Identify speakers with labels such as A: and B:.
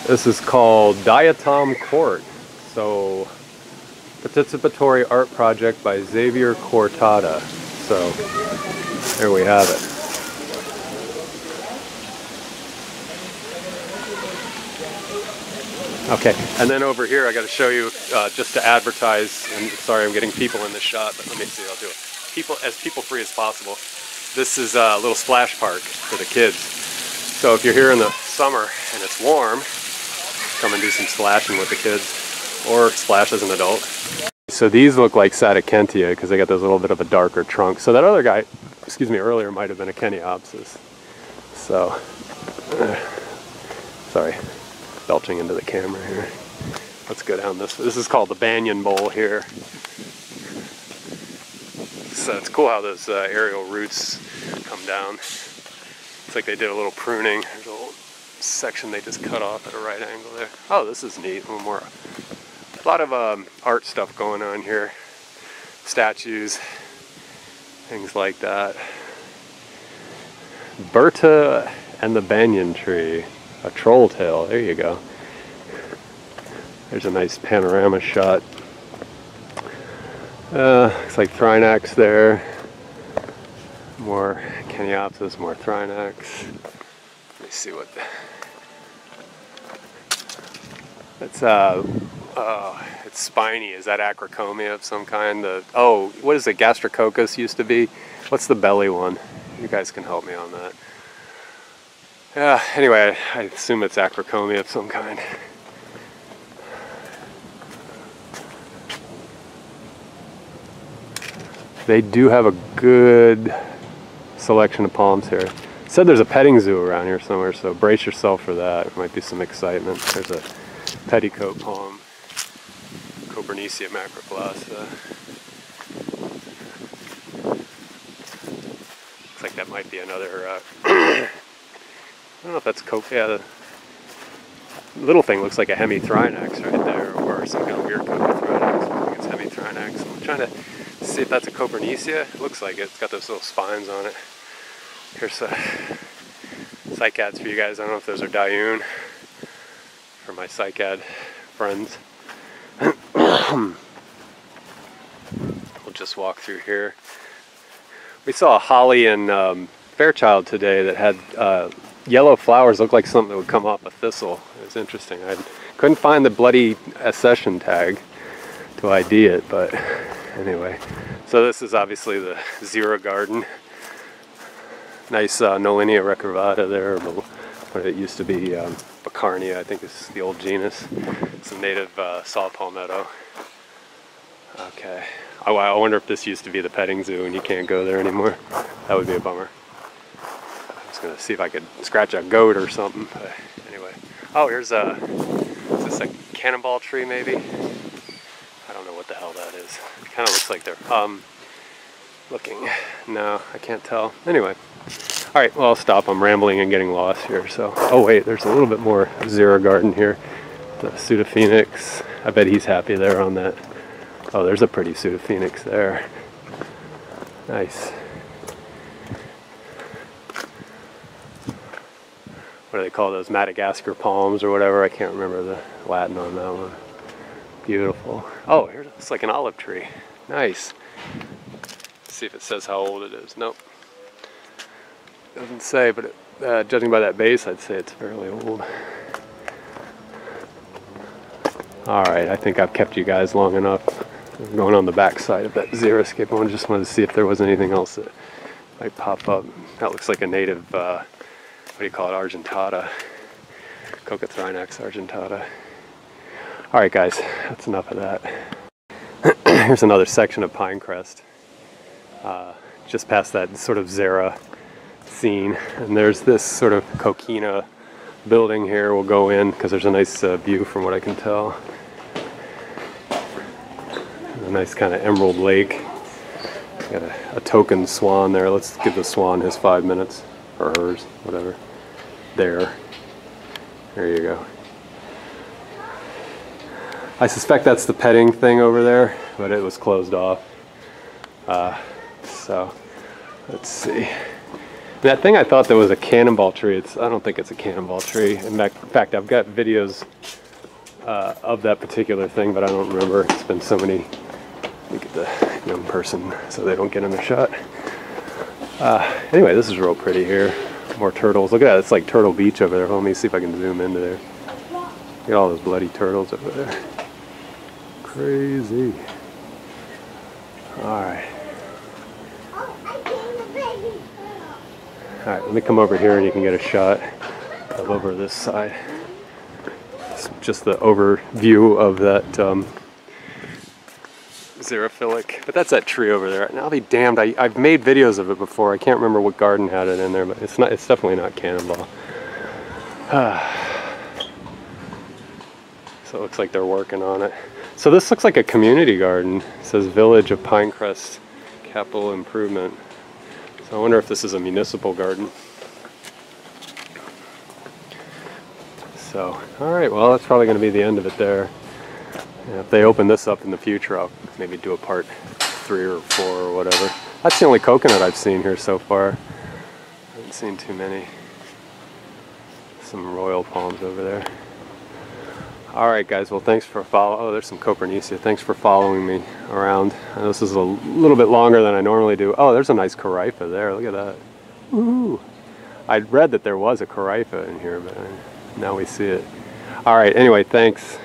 A: This is called Diatom Court. So, participatory art project by Xavier Cortada. So, there we have it. Okay, and then over here I got to show you, just to advertise, and sorry I'm getting people in the shot, but let me see, I'll do it. People free as possible. This is a little splash park for the kids. So if you're here in the summer and it's warm, come and do some splashing with the kids, or splash as an adult. So these look like Satakentia because they got this little bit of a darker trunk. So that other guy, excuse me, earlier might have been a Kennyopsis. So, sorry, belching into the camera here. Let's go down this. This is called the Banyan Bowl here. So it's cool how those aerial roots come down. It's like they did a little pruning. There's a little section they just cut off at a right angle there. Oh, this is neat. A little more. A lot of art stuff going on here. Statues, things like that. Berta and the Banyan Tree. A troll tail. There you go. There's a nice panorama shot. Looks like Thrinax there. More Kennyopsis, more Thrinax. Let me see what it's spiny. Is that acrocomia of some kind? Oh, what is it? Gastrococcus used to be. What's the belly one? You guys can help me on that. Yeah. Anyway, I assume it's acrocomia of some kind. They do have a good selection of palms here. It said there's a petting zoo around here somewhere, so brace yourself for that. There might be some excitement. There's a petticoat palm, Copernicia macroglassa. Looks like that might be another, I don't know if that's yeah, the little thing looks like a Hemithrinax right there, or some kind of weird Copernicia. I think it's Hemithrinax. I'm trying to see if that's a Copernicia. It looks like it. It's got those little spines on it. Here's cycads for you guys. I don't know if those are Dioon for my cycad friends. We'll just walk through here. We saw a holly in Fairchild today that had yellow flowers. Looked like something that would come off a thistle. It was interesting. I couldn't find the bloody accession tag to ID it, but anyway. So this is obviously the Zero Garden. Nice Nolinia recurvata there, what it used to be, Bacarnia, I think is the old genus. Some native saw palmetto. Okay. I wonder if this used to be the petting zoo and you can't go there anymore. That would be a bummer. I was going to see if I could scratch a goat or something, but anyway. Oh, here's is this a cannonball tree maybe? I don't know what the hell that is. It kind of looks like they're looking. No, I can't tell. Anyway. Alright, well I'll stop. I'm rambling and getting lost here. So, oh wait, there's a little bit more Zero Garden here. The Pseudophoenix. I bet he's happy there on that. Oh, there's a pretty Pseudophoenix there. Nice. What do they call those? Madagascar palms or whatever? I can't remember the Latin on that one. Beautiful. Oh, here's it's like an olive tree. Nice. Let's see if it says how old it is. Nope. Doesn't say, but judging by that base, I'd say it's fairly old. Alright, I think I've kept you guys long enough. I'm going on the back side of that xeriscape. I just wanted to see if there was anything else that might pop up. That looks like a native, what do you call it, Argentata. Coccothrinax argentata. Alright guys, that's enough of that. Here's another section of Pinecrest. Just past that sort of Xera scene. And there's this sort of coquina building here. We'll go in because there's a nice view from what I can tell. A nice kind of emerald lake. Got a token swan there. Let's give the swan his 5 minutes. Or hers, whatever. There you go. I suspect that's the petting thing over there, but it was closed off. So, let's see. That thing I thought that was a cannonball tree, I don't think it's a cannonball tree. In fact, I've got videos of that particular thing, but I don't remember. It's been so many. Look at the young person so they don't get in the shot. Anyway, this is real pretty here. More turtles. Look at that, it's like Turtle Beach over there. Let me see if I can zoom into there. Look at all those bloody turtles over there. Crazy. Alright. Alright, let me come over here and you can get a shot of over this side. It's just the overview of that xerophilic. But that's that tree over there. And I'll be damned, I've made videos of it before. I can't remember what garden had it in there, but it's definitely not cannonball. So it looks like they're working on it. So this looks like a community garden. It says Village of Pinecrest Capital Improvement. So I wonder if this is a municipal garden. So, alright, well that's probably going to be the end of it there. And if they open this up in the future, I'll maybe do a part 3 or 4 or whatever. That's the only coconut I've seen here so far. I haven't seen too many. Some royal palms over there. Alright guys, well thanks for following. Oh, there's some Copernicia. Thanks for following me around. I know this is a little bit longer than I normally do. Oh, there's a nice Corifa there. Look at that. Ooh. I'd read that there was a Corifa in here, but now we see it. Alright, anyway, thanks.